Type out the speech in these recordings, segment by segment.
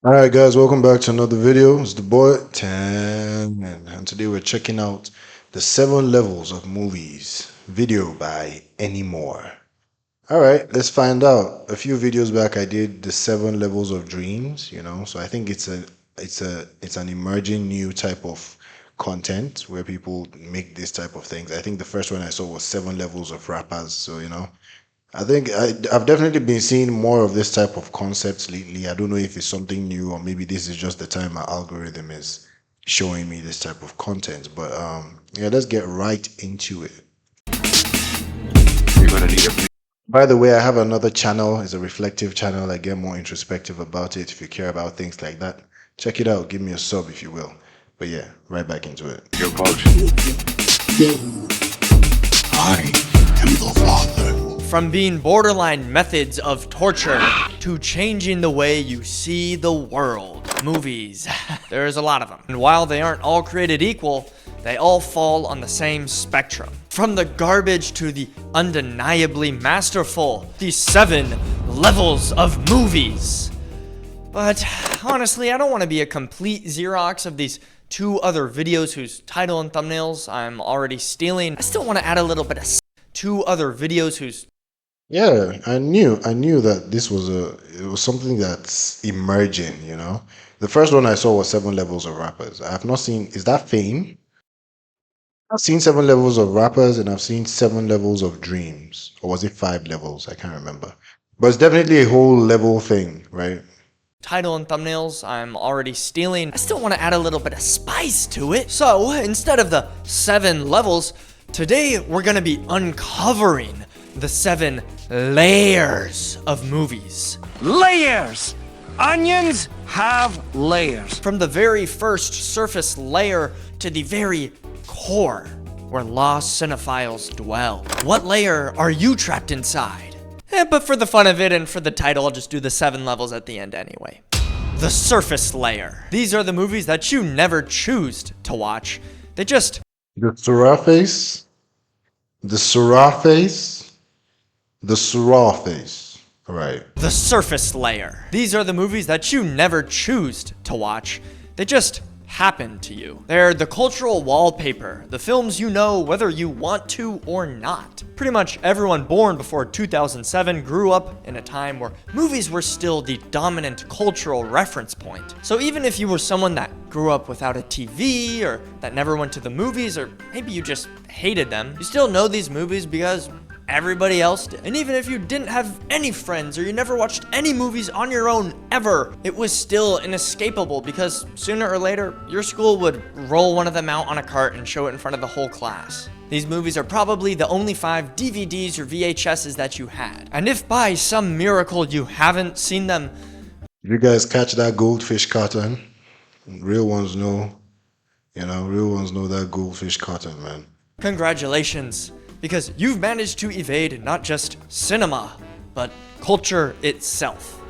All right, guys, welcome back to another video. It's the boy Tan, and today we're checking out the 7 levels of movies video by Anymore. All right, let's find out. A few videos back, I did the 7 levels of dreams. So I think it's an emerging new type of content where people make this type of things. I think the first one I saw was 7 levels of rappers. I think I've definitely been seeing more of this type of concepts lately. I don't know if it's something new or maybe this is just the time my algorithm is showing me this type of content. But yeah, let's get right into it. You're gonna need a By the way, I have another channel. It's a reflective channel. I get more introspective about it. If you care about things like that, check it out. Give me a sub if you will. But yeah, right back into it. your coach. I am the father. From being borderline methods of torture to changing the way you see the world. Movies. There's a lot of them. And while they aren't all created equal, they all fall on the same spectrum. From the garbage to the undeniably masterful. These 7 levels of movies. But honestly, I don't want to be a complete Xerox of these 2 other videos whose title and thumbnails I'm already stealing. I still want to add a little bit of 2 other videos whose Yeah, I knew that it was something that's emerging. The first one I saw was 7 levels of rappers. I have not seen, is that Fame? I've seen 7 levels of rappers and I've seen 7 levels of dreams. Or was it 5 levels? I can't remember. But it's definitely a whole level thing, right? title and thumbnails I'm already stealing. I still want to add a little bit of spice to it. So instead of the 7 levels, today we're going to be uncovering the 7 layers of movies. Layers! Onions have layers. From the very first surface layer to the very core where lost cinephiles dwell. What layer are you trapped inside? But for the fun of it and for the title, I'll just do the 7 levels at the end anyway. The surface layer. These are the movies that you never choose to watch. They just The Surah face, the Surah face, the Surah face. Right. the surface layer. These are the movies that you never choose to watch. They just happen to you. They're the cultural wallpaper, the films you know whether you want to or not. Pretty much everyone born before 2007 grew up in a time where movies were still the dominant cultural reference point. So even if you were someone that grew up without a TV or that never went to the movies, or maybe you just hated them, you still know these movies because everybody else did. And even if you didn't have any friends or you never watched any movies on your own ever, it was still inescapable because sooner or later, your school would roll one of them out on a cart and show it in front of the whole class. These movies are probably the only 5 DVDs or VHSs that you had. And if by some miracle you haven't seen them, Did you guys catch that goldfish carton? Real ones know, real ones know that goldfish carton, man. congratulations, because you've managed to evade not just cinema, but culture itself.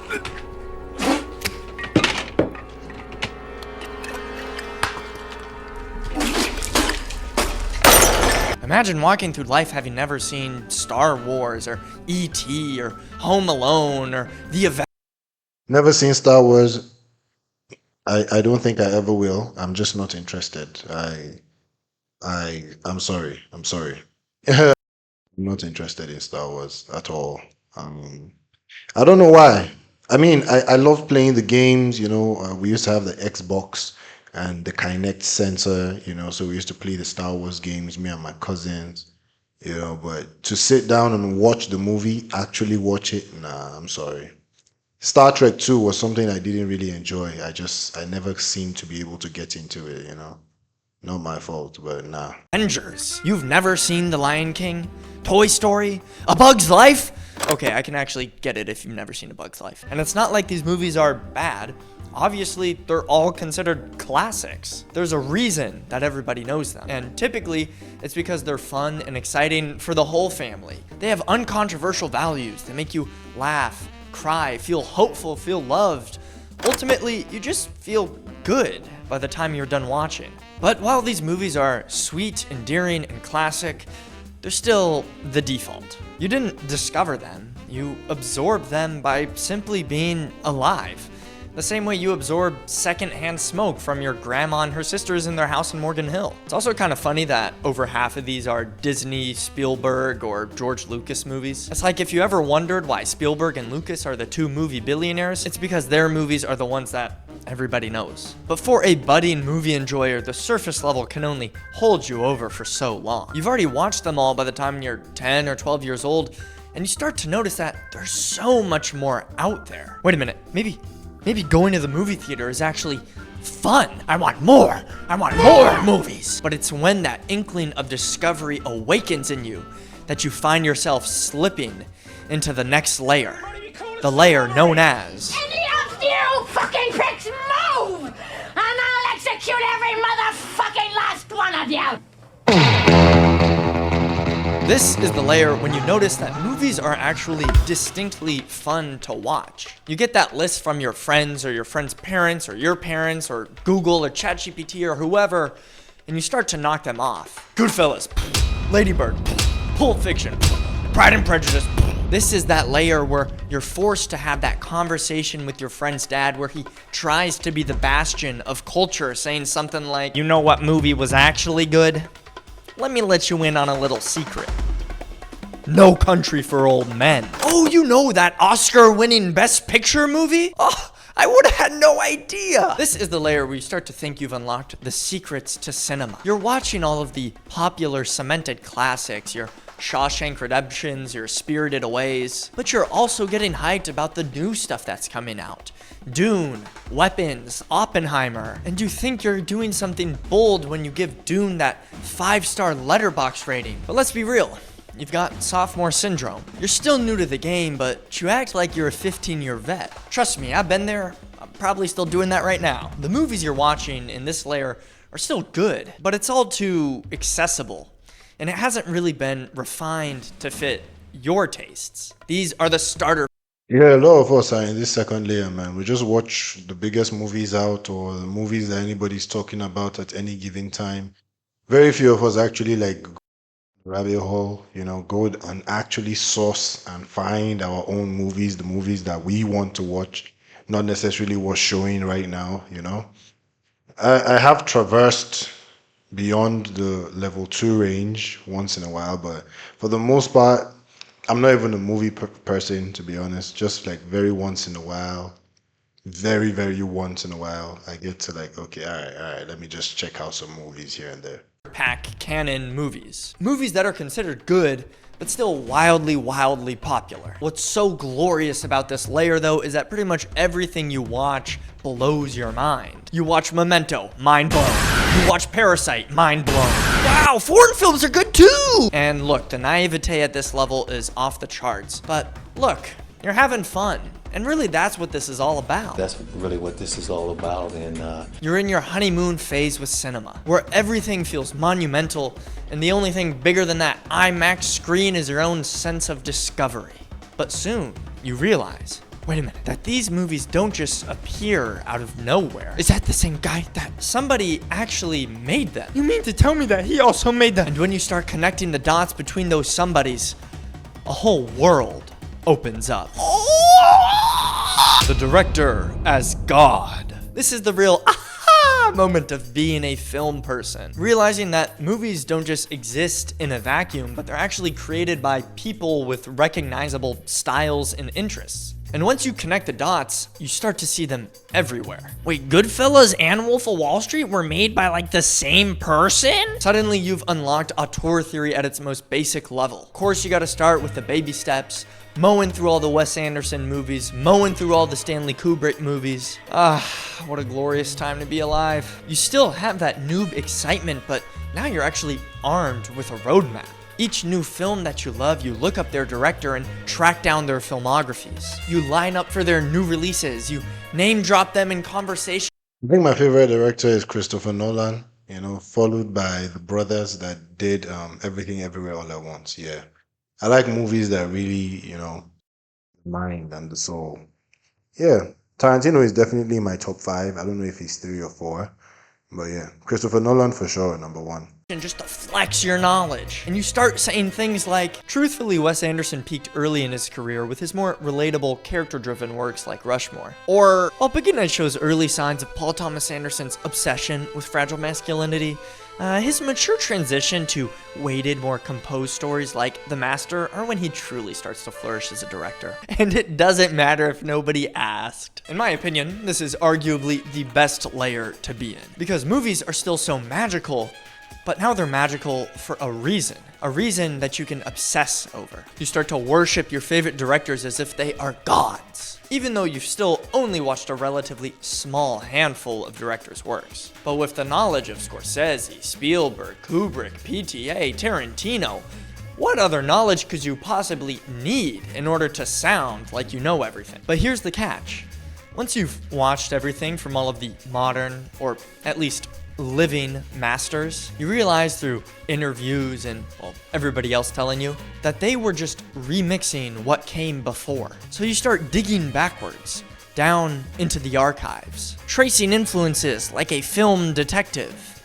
Imagine walking through life having never seen Star Wars or E.T. or Home Alone or The Avengers. Never seen Star Wars. I don't think I ever will. I'm just not interested. I'm sorry. I'm sorry. I'm not interested in Star Wars at all. I don't know why. I mean, I love playing the games. We used to have the Xbox and the Kinect sensor. So we used to play the Star Wars games, me and my cousins. But to sit down and watch the movie, actually watch it, nah, I'm sorry. Star Trek 2 was something I didn't really enjoy. I never seemed to be able to get into it. Not my fault, but nah. You've never seen The Lion King? Toy Story? A Bug's Life? Okay, I can actually get it if you've never seen A Bug's Life. And it's not like these movies are bad. Obviously, they're all considered classics. There's a reason that everybody knows them. And typically, it's because they're fun and exciting for the whole family. They have uncontroversial values. They make you laugh, cry, feel hopeful, feel loved. Ultimately, you just feel good by the time you're done watching. But while these movies are sweet, endearing, and classic, they're still the default. You didn't discover them, you absorbed them by simply being alive. The same way you absorb secondhand smoke from your grandma and her sisters in their house in Morgan Hill. It's also kind of funny that over half of these are Disney, Spielberg, or George Lucas movies. It's like if you ever wondered why Spielberg and Lucas are the two movie billionaires, it's because their movies are the ones that everybody knows. But for a budding movie enjoyer, the surface level can only hold you over for so long. You've already watched them all by the time you're 10 or 12 years old, and you start to notice that there's so much more out there. Wait a minute, maybe going to the movie theater is actually fun. I want more movies. But it's when that inkling of discovery awakens in you that you find yourself slipping into the next layer. The layer known as... Any of you fucking pricks move! And I'll execute every motherfucking last one of you! This is the layer when you notice that movies are actually distinctly fun to watch. You get that list from your friends or your friends' parents or your parents or Google or ChatGPT or whoever, and you start to knock them off. Goodfellas, Lady Bird, Pulp Fiction, Pride and Prejudice. This is that layer where you're forced to have that conversation with your friend's dad where he tries to be the bastion of culture, saying something like, "You know what movie was actually good? Let me let you in on a little secret. No Country for Old Men." Oh, you know that Oscar-winning Best Picture movie? Oh, I would have had no idea. This is the layer where you start to think you've unlocked the secrets to cinema. You're watching all of the popular cemented classics, your Shawshank Redemptions, your Spirited Aways, but you're also getting hyped about the new stuff that's coming out. Dune, Weapons, Oppenheimer, and you think you're doing something bold when you give Dune that 5-star letterbox rating. But let's be real, you've got sophomore syndrome. You're still new to the game, but you act like you're a 15-year vet. Trust me, I've been there. I'm probably still doing that right now. The movies you're watching in this layer are still good, but it's all too accessible, and it hasn't really been refined to fit your tastes. These are the starter. Yeah, a lot of us are in this second layer, man. We just watch the biggest movies out or the movies that anybody's talking about at any given time. Very few of us actually like rabbit hole, go and actually source and find our own movies, the movies that we want to watch, not necessarily what's showing right now. I have traversed beyond the level 2 range once in a while, but for the most part, I'm not even a movie person, to be honest. Just like very once in a while, very, very once in a while, I get to like, okay, all right, let me just check out some movies here and there. Pack canon movies. Movies that are considered good, but still wildly popular. What's so glorious about this layer, though, is that pretty much everything you watch blows your mind. You watch Memento, mind blown. You watch Parasite, mind blown. Wow, foreign films are good too! And look, the naivete at this level is off the charts. But look, you're having fun. And really, that's what this is all about. That's really what this is all about. And you're in your honeymoon phase with cinema, where everything feels monumental, and the only thing bigger than that IMAX screen is your own sense of discovery. But soon, you realize, wait a minute, that these movies don't just appear out of nowhere. Is that the same guy? That somebody actually made them? You mean to tell me that he also made them? And when you start connecting the dots between those somebodies, a whole world opens up. The director as God. This is the real aha moment of being a film person. Realizing that movies don't just exist in a vacuum, but they're actually created by people with recognizable styles and interests. And once you connect the dots, you start to see them everywhere. Wait, Goodfellas and Wolf of Wall Street were made by like the same person? Suddenly you've unlocked auteur theory at its most basic level. Of course, you gotta start with the baby steps, mowing through all the Wes Anderson movies, mowing through all the Stanley Kubrick movies. What a glorious time to be alive. You still have that noob excitement, but now you're actually armed with a roadmap. Each new film that you love, you look up their director and track down their filmographies. You line up for their new releases. You name drop them in conversation. I think my favorite director is Christopher Nolan, followed by the brothers that did Everything Everywhere All at Once. Yeah. I like movies that really, mind and the soul. Yeah. Tarantino is definitely my top 5. I don't know if he's 3 or 4. But yeah, Christopher Nolan for sure, number one. And just to flex your knowledge. And you start saying things like, truthfully, Wes Anderson peaked early in his career with his more relatable, character-driven works like Rushmore. Or, while Big Night shows early signs of Paul Thomas Anderson's obsession with fragile masculinity, his mature transition to weighted, more composed stories like The Master are when he truly starts to flourish as a director. And it doesn't matter if nobody asked. In my opinion, this is arguably the best layer to be in, because movies are still so magical, but now they're magical for a reason that you can obsess over. You start to worship your favorite directors as if they are gods, even though you've still only watched a relatively small handful of directors' works. But with the knowledge of Scorsese, Spielberg, Kubrick, PTA, Tarantino, what other knowledge could you possibly need in order to sound like you know everything? But here's the catch. Once you've watched everything from all of the modern, or at least living masters, you realize through interviews and, well, everybody else telling you that they were just remixing what came before. So you start digging backwards, down into the archives, tracing influences like a film detective,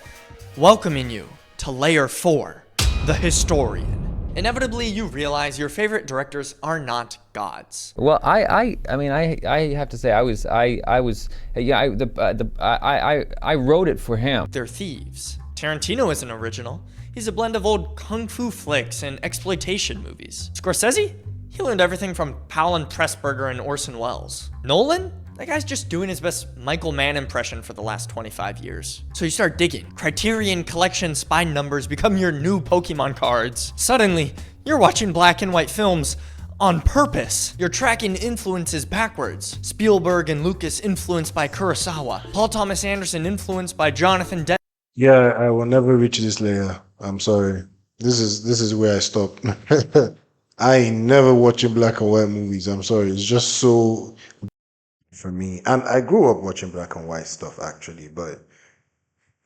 welcoming you to Layer 4, the historian. Inevitably, you realize your favorite directors are not gods. Well, I mean, I have to say, I wrote it for him. They're thieves. Tarantino isn't original. He's a blend of old kung fu flicks and exploitation movies. Scorsese? He learned everything from Powell and Pressburger and Orson Welles. Nolan? That guy's just doing his best Michael Mann impression for the last 25 years. So you start digging. Criterion Collection spine numbers become your new Pokemon cards. Suddenly, you're watching black and white films on purpose. You're tracking influences backwards. Spielberg and Lucas influenced by Kurosawa. Paul Thomas Anderson influenced by Jonathan Demme. Yeah, I will never reach this layer. I'm sorry. This is where I stop. I ain't never watching black and white movies. I'm sorry. It's just so for me. And I grew up watching black and white stuff actually, but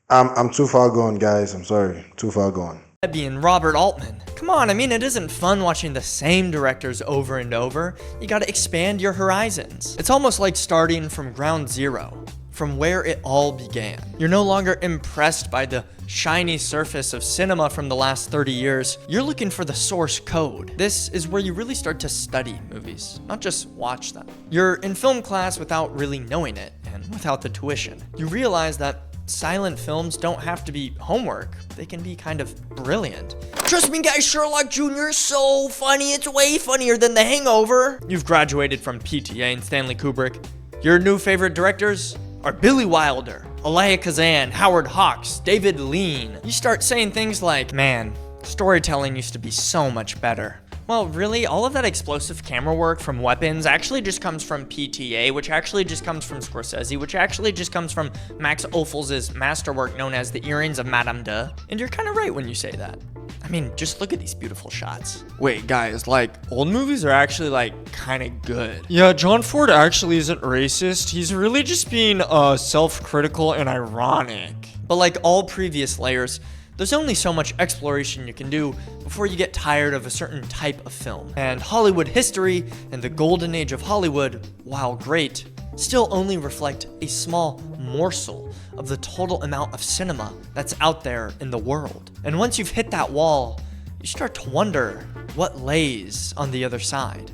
I'm too far gone, guys. I'm sorry. Too far gone. And Robert Altman. Come on, I mean, it isn't fun watching the same directors over and over. You gotta expand your horizons. It's almost like starting from ground zero, from where it all began. You're no longer impressed by the shiny surface of cinema from the last 30 years. You're looking for the source code. This is where you really start to study movies, not just watch them. You're in film class without really knowing it, and without the tuition. You realize that silent films don't have to be homework. They can be kind of brilliant. Trust me guys, Sherlock Jr. is so funny. It's way funnier than The Hangover. You've graduated from PTA and Stanley Kubrick. Your new favorite directors are Billy Wilder, Elia Kazan, Howard Hawks, David Lean. You start saying things like, man, storytelling used to be so much better. Well, really, all of that explosive camera work from Weapons actually just comes from PTA, which actually just comes from Scorsese, which actually just comes from Max Ophuls' masterwork known as The Earrings of Madame De. And you're kind of right when you say that. I mean, just look at these beautiful shots. Wait, guys, like, old movies are actually, like, kind of good. Yeah, John Ford actually isn't racist. He's really just being, self-critical and ironic. But like all previous layers, there's only so much exploration you can do before you get tired of a certain type of film. And Hollywood history and the golden age of Hollywood, while great, still only reflect a small morsel of the total amount of cinema that's out there in the world. And once you've hit that wall, you start to wonder what lays on the other side.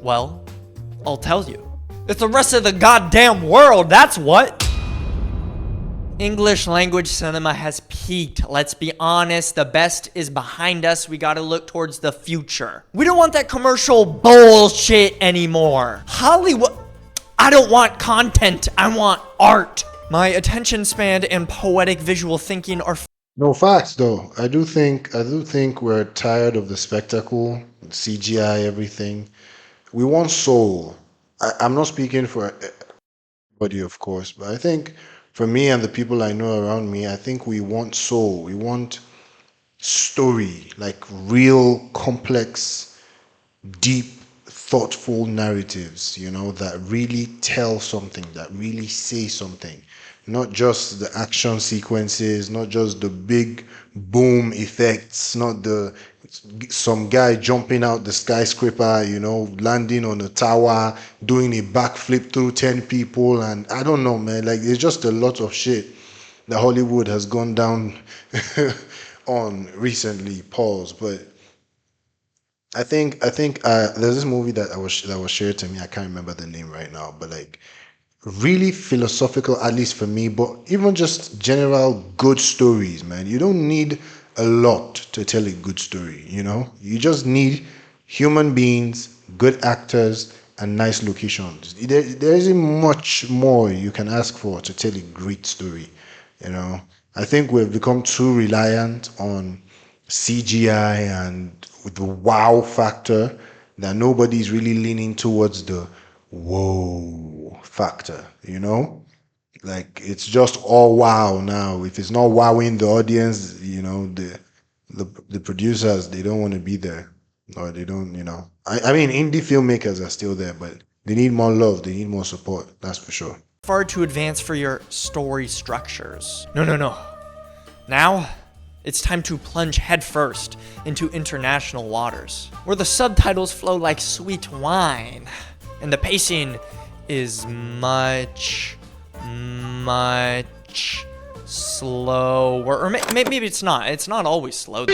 Well, I'll tell you. It's the rest of the goddamn world, that's what! English language cinema has peaked. Let's be honest, the best is behind us. We gotta look towards the future. We don't want that commercial bullshit anymore. Hollywood, I don't want content, I want art. My attention span and poetic visual thinking are No facts though. I do think we're tired of the spectacle, CGI, everything. We want soul. I'm not speaking for everybody, of course, but I think for me and the people I know around me, I think we want soul. We want story, like real, complex, deep, thoughtful narratives, you know, that really tell something, that really say something. Not just the action sequences, not just the big boom effects, not some guy jumping out the skyscraper, you know, landing on a tower, doing a backflip through 10 people, and I don't know, man, like it's just a lot of shit that Hollywood has gone down on recently. Pause. But I think there's this movie that was shared to me. I can't remember the name right now, but like really philosophical, at least for me. But even just general good stories, man. You don't need a lot to tell a good story. You just need human beings, good actors, and nice locations. There isn't much more you can ask for to tell a great story. You know, I think we've become too reliant on CGI and with the wow factor that nobody's really leaning towards the whoa factor, Like it's just all wow now. If it's not wowing the audience, the producers they don't want to be there. Or they don't, I mean indie filmmakers are still there, but they need more love, they need more support, that's for sure. Far too advanced for your story structures. No, no, no. Now, it's time to plunge headfirst into international waters, where the subtitles flow like sweet wine, and the pacing is much slower. Or maybe it's not. It's not always slow.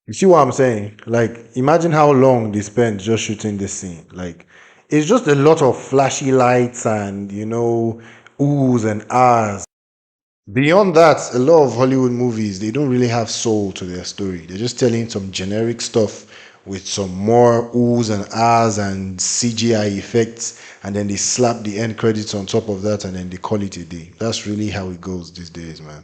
You see what I'm saying? Like, imagine how long they spent just shooting this scene. Like, it's just a lot of flashy lights and, oohs and ahs. Beyond that, a lot of Hollywood movies, they don't really have soul to their story. They're just telling some generic stuff with some more oohs and ahs and CGI effects, and then they slap the end credits on top of that, and then they call it a day. That's really how it goes these days, man.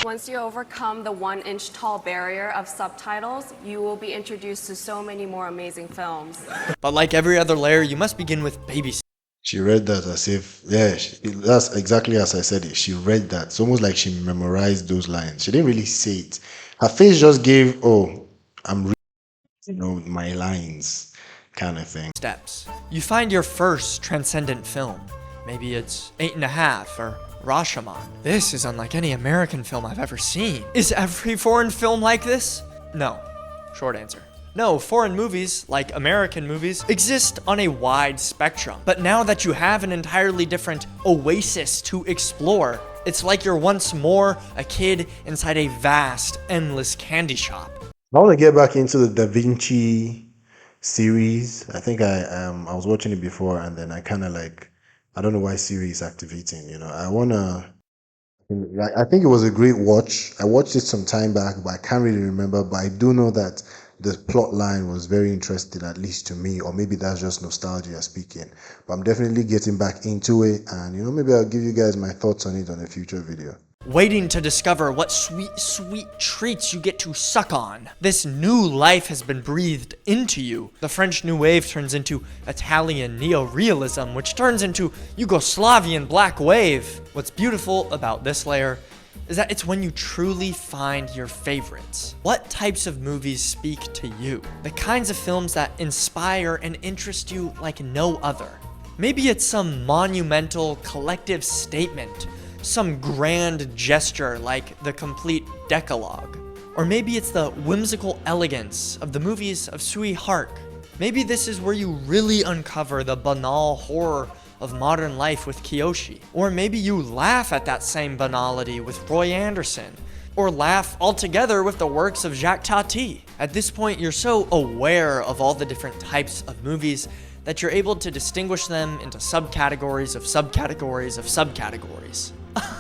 Once you overcome the 1-inch tall barrier of subtitles, you will be introduced to so many more amazing films. But like every other layer, you must begin with baby steps. She read that as if, yeah, that's exactly as I said it. She read that. It's almost like she memorized those lines. She didn't really say it. Her face just gave, oh, I'm reading, my lines kind of thing. Steps. You find your first transcendent film. Maybe it's 8.5 or Rashomon. This is unlike any American film I've ever seen. Is every foreign film like this? No. Short answer. No, foreign movies, like American movies, exist on a wide spectrum. But now that you have an entirely different oasis to explore, it's like you're once more a kid inside a vast, endless candy shop. I want to get back into the Da Vinci series. I think I was watching it before, and then I kind of like, I don't know why Siri is activating, I think it was a great watch. I watched it some time back, but I can't really remember. But I do know that the plot line was very interesting, at least to me, or maybe that's just nostalgia speaking. But I'm definitely getting back into it, and maybe I'll give you guys my thoughts on it on a future video. Waiting to discover what sweet, sweet treats you get to suck on. This new life has been breathed into you. The French New Wave turns into Italian neo-realism, which turns into Yugoslavian Black Wave. What's beautiful about this layer is that it's when you truly find your favorites. What types of movies speak to you? The kinds of films that inspire and interest you like no other. Maybe it's some monumental collective statement, some grand gesture like the complete Decalogue. Or maybe it's the whimsical elegance of the movies of Tsui Hark. Maybe this is where you really uncover the banal horror of modern life with Kiyoshi. Or maybe you laugh at that same banality with Roy Andersson. Or laugh altogether with the works of Jacques Tati. At this point, you're so aware of all the different types of movies that you're able to distinguish them into subcategories of subcategories of subcategories.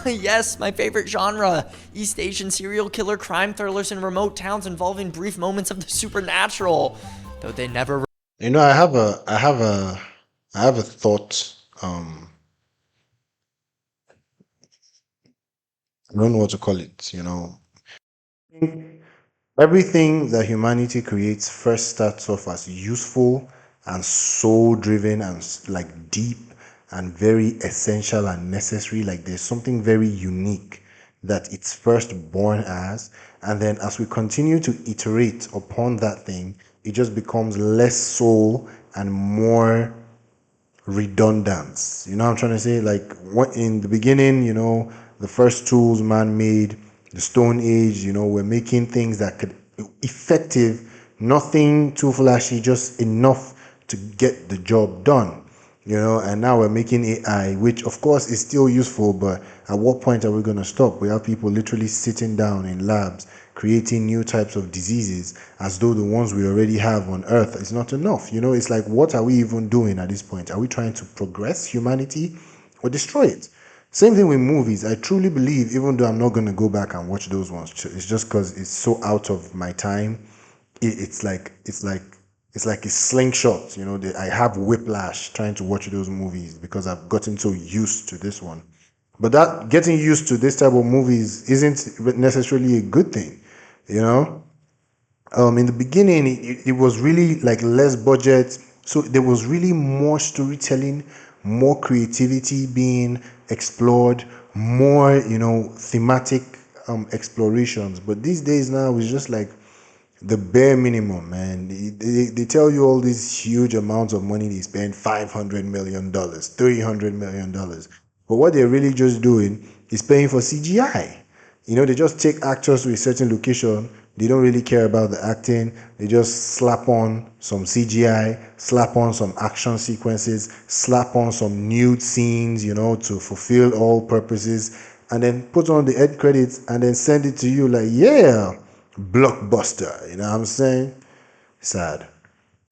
Yes, my favorite genre, East Asian serial killer crime thrillers in remote towns involving brief moments of the supernatural, though they never. I have a thought. I don't know what to call it. Everything that humanity creates first starts off as useful and soul-driven and like deep and very essential and necessary. Like there's something very unique that it's first born as, and then as we continue to iterate upon that thing, it just becomes less soul and more redundance. You know what I'm trying to say? Like what in the beginning, the first tools man made, the Stone Age. You know, we're making things that could effective, nothing too flashy, just enough to get the job done. You know, and now we're making AI, which of course is still useful, but at what point are we going to stop? We have people literally sitting down in labs creating new types of diseases as though the ones we already have on Earth is not enough. You know, it's like, what are we even doing at this point? Are we trying to progress humanity or destroy it? Same thing with movies. I truly believe, even though I'm not going to go back and watch those ones, it's just because it's so out of my time. It's like a slingshot. You know, I have whiplash trying to watch those movies because I've gotten so used to this one. But that getting used to this type of movies isn't necessarily a good thing. You know, in the beginning, it was really like less budget, so there was really more storytelling, more creativity being explored, more, you know, thematic explorations. But these days now, it's just like the bare minimum, man. They tell you all these huge amounts of money they spend, $500 million, $300 million. But what they're really just doing is paying for CGI. You know, they just take actors to a certain location. They don't really care about the acting. They just slap on some CGI, slap on some action sequences, slap on some nude scenes, you know, to fulfill all purposes, and then put on the end credits and then send it to you like, yeah, blockbuster. You know what I'm saying? Sad.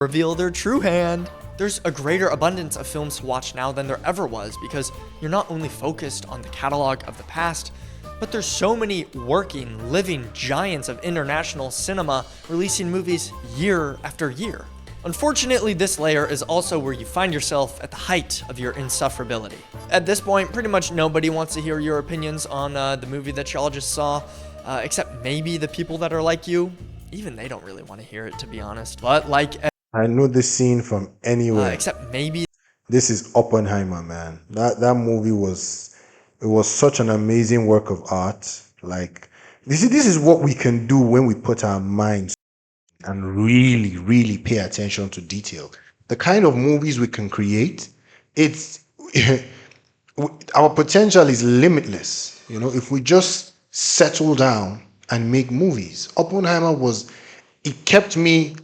Reveal their true hand. There's a greater abundance of films to watch now than there ever was because you're not only focused on the catalog of the past, but there's so many working, living giants of international cinema releasing movies year after year. Unfortunately, this layer is also where you find yourself at the height of your insufferability. At this point, pretty much nobody wants to hear your opinions on the movie that y'all just saw, except maybe the people that are like you. Even they don't really want to hear it, to be honest. But like, I know this scene from anywhere. except maybe This is Oppenheimer, man. That movie was such an amazing work of art. Like, this is what we can do when we put our minds and really, really pay attention to detail. The kind of movies we can create, it's our potential is limitless. You know, if we just settle down and make movies. Oppenheimer it kept me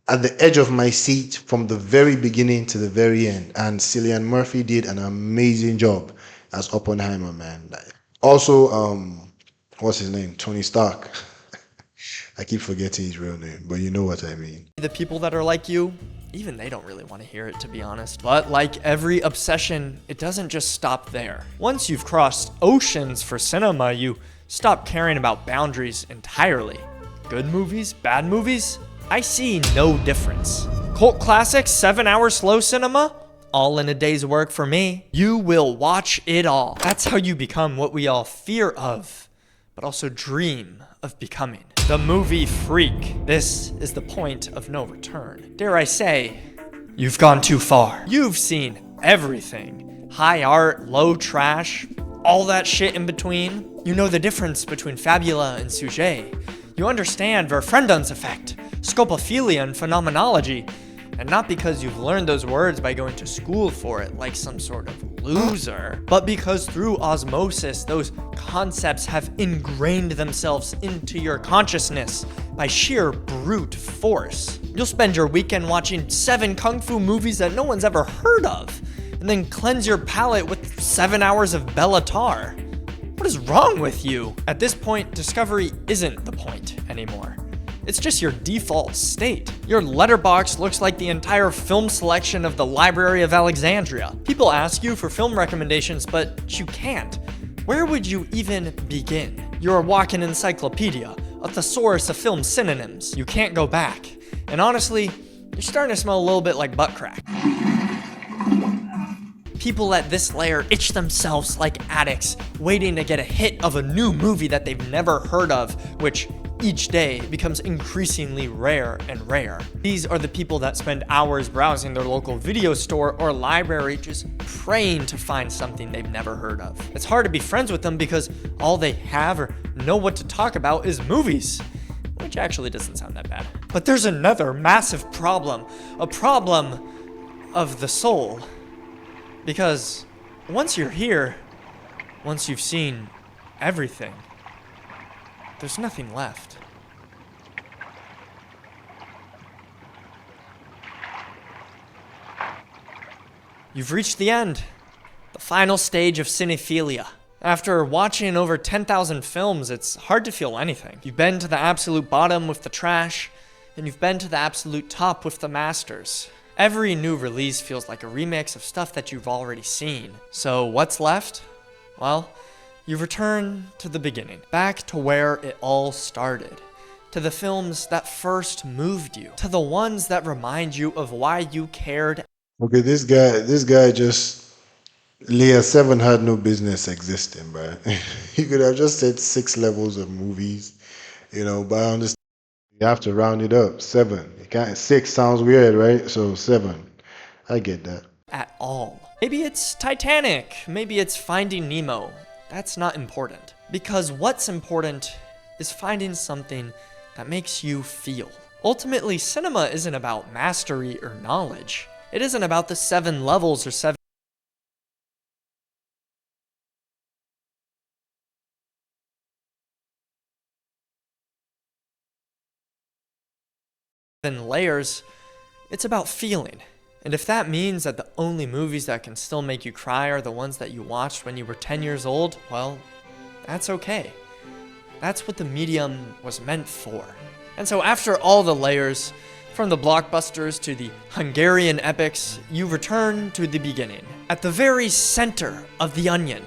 at the edge of my seat from the very beginning to the very end. And Cillian Murphy did an amazing job as Oppenheimer, man. Also, what's his name? Tony Stark. I keep forgetting his real name, but you know what I mean. the people that are like you, even they don't really want to hear it, to be honest. But like every obsession, it doesn't just stop there. Once you've crossed oceans for cinema, you stop caring about boundaries entirely. Good movies, bad movies, I see no difference. Cult classics, 7-hour slow cinema, all in a day's work for me. You will watch it all. That's how you become what we all fear of, but also dream of becoming. The movie freak. This is the point of no return. Dare I say, you've gone too far. You've seen everything. High art, low trash, all that shit in between. You know the difference between fabula and sujet. You understand Verfremdung's effect, scopophilia and phenomenology, and not because you've learned those words by going to school for it like some sort of loser, but because through osmosis, those concepts have ingrained themselves into your consciousness by sheer brute force. You'll spend your weekend watching 7 kung fu movies that no one's ever heard of, and then cleanse your palate with 7 hours of Bellatar. What is wrong with you? At this point, discovery isn't the point anymore. It's just your default state. Your letterbox looks like the entire film selection of the Library of Alexandria. People ask you for film recommendations, but you can't. Where would you even begin? You're a walking encyclopedia, a thesaurus of film synonyms. You can't go back. And honestly, you're starting to smell a little bit like butt crack. People at this layer itch themselves like addicts, waiting to get a hit of a new movie that they've never heard of, which each day becomes increasingly rare and rare. These are the people that spend hours browsing their local video store or library just praying to find something they've never heard of. It's hard to be friends with them because all they have or know what to talk about is movies, which actually doesn't sound that bad. But there's another massive problem, a problem of the soul. Because once you're here, once you've seen everything, there's nothing left. You've reached the end, the final stage of cinephilia. After watching over 10,000 films, it's hard to feel anything. You've been to the absolute bottom with the trash, and you've been to the absolute top with the masters. Every new release feels like a remix of stuff that you've already seen. So what's left? Well, you return to the beginning, back to where it all started. To the films that first moved you, to the ones that remind you of why you cared. Okay, this guy just Layer 7 had no business existing, bro. He could have just said 6 levels of movies, but I understand you have to round it up. 7. You can't 6 sounds weird, right? So 7. I get that. At all. Maybe it's Titanic, maybe it's Finding Nemo. That's not important. Because what's important is finding something that makes you feel. Ultimately, cinema isn't about mastery or knowledge. It isn't about the 7 levels or 7 layers. It's about feeling. And if that means that the only movies that can still make you cry are the ones that you watched when you were 10 years old, well, that's okay. That's what the medium was meant for. And so after all the layers, from the blockbusters to the Hungarian epics, you return to the beginning. At the very center of the onion,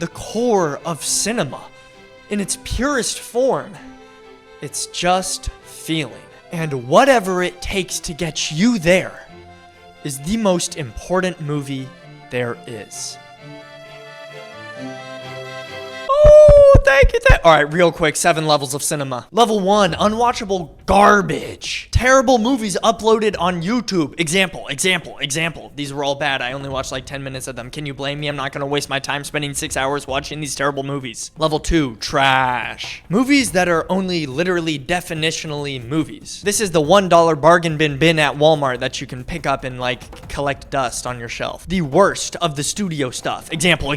the core of cinema, in its purest form, it's just feeling. And whatever it takes to get you there is the most important movie there is. Oh, thank you. All right, real quick, 7 levels of cinema. Level 1, unwatchable garbage. Terrible movies uploaded on YouTube. Example. These were all bad. I only watched like 10 minutes of them. Can you blame me? I'm not going to waste my time spending 6 hours watching these terrible movies. Level 2, trash. Movies that are only literally definitionally movies. This is the $1 bargain bin at Walmart that you can pick up and like collect dust on your shelf. The worst of the studio stuff. Example.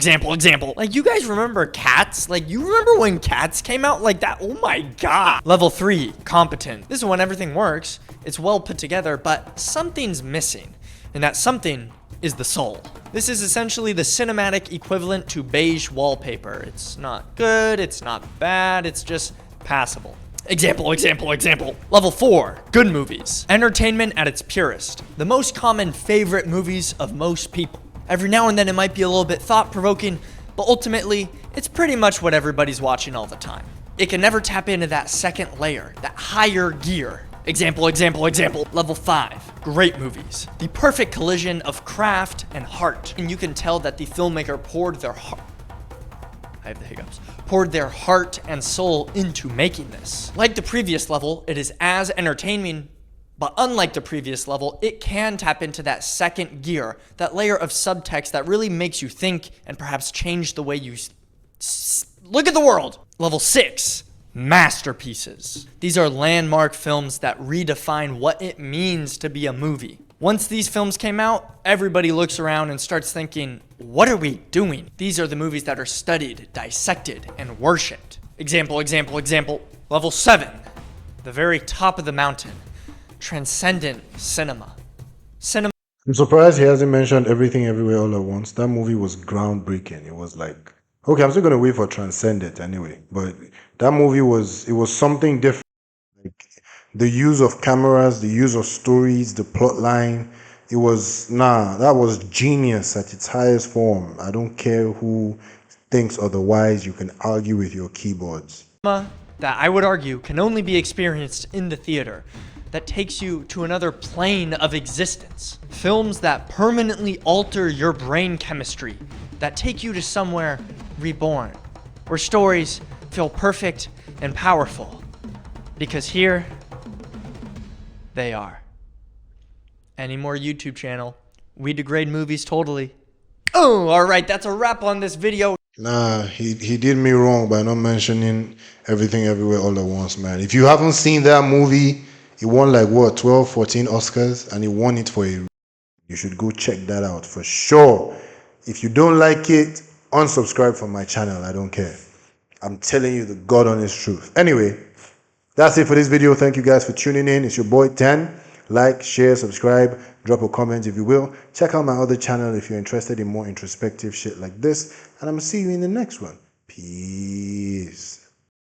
Like, you guys remember Cats? Like, you remember when Cats came out? Like that? Oh my god. Level 3, competent. This is when everything works. It's well put together, but something's missing. And that something is the soul. This is essentially the cinematic equivalent to beige wallpaper. It's not good, it's not bad, it's just passable. Example. Level 4, good movies. Entertainment at its purest. The most common favorite movies of most people. Every now and then it might be a little bit thought-provoking, but ultimately, it's pretty much what everybody's watching all the time. It can never tap into that second layer, that higher gear. Example. Level 5, great movies. The perfect collision of craft and heart. And you can tell that the filmmaker poured their heart. I have the hiccups. Poured their heart and soul into making this. Like the previous level, it is as entertaining, but unlike the previous level, it can tap into that second gear, that layer of subtext that really makes you think and perhaps change the way you look at the world. Level 6, masterpieces. These are landmark films that redefine what it means to be a movie. Once these films came out, everybody looks around and starts thinking, what are we doing? These are the movies that are studied, dissected, and worshipped. Example. Level 7, the very top of the mountain. Transcendent cinema. I'm surprised he hasn't mentioned Everything Everywhere All at Once. That movie was groundbreaking. It was like, okay, I'm still gonna wait for Transcendent anyway, but that movie was something different. Like the use of cameras, the use of stories, the plot line. That was genius at its highest form. I don't care who thinks otherwise. You can argue with your keyboards. That I would argue can only be experienced in the theater. That takes you to another plane of existence. Films that permanently alter your brain chemistry, that take you to somewhere reborn, where stories feel perfect and powerful. Because here, they are. Any more YouTube channel, we degrade movies totally. Oh, alright, that's a wrap on this video. Nah, he did me wrong by not mentioning Everything Everywhere All at Once, man. If you haven't seen that movie, it won like what, 12, 14 Oscars, and he won it for a. You should go check that out for sure. If you don't like it, unsubscribe from my channel. I don't care. I'm telling you the God honest truth. Anyway, that's it for this video. Thank you guys for tuning in. It's your boy Tan. Like, share, subscribe, drop a comment if you will. Check out my other channel if you're interested in more introspective shit like this. And I'm gonna see you in the next one. Peace.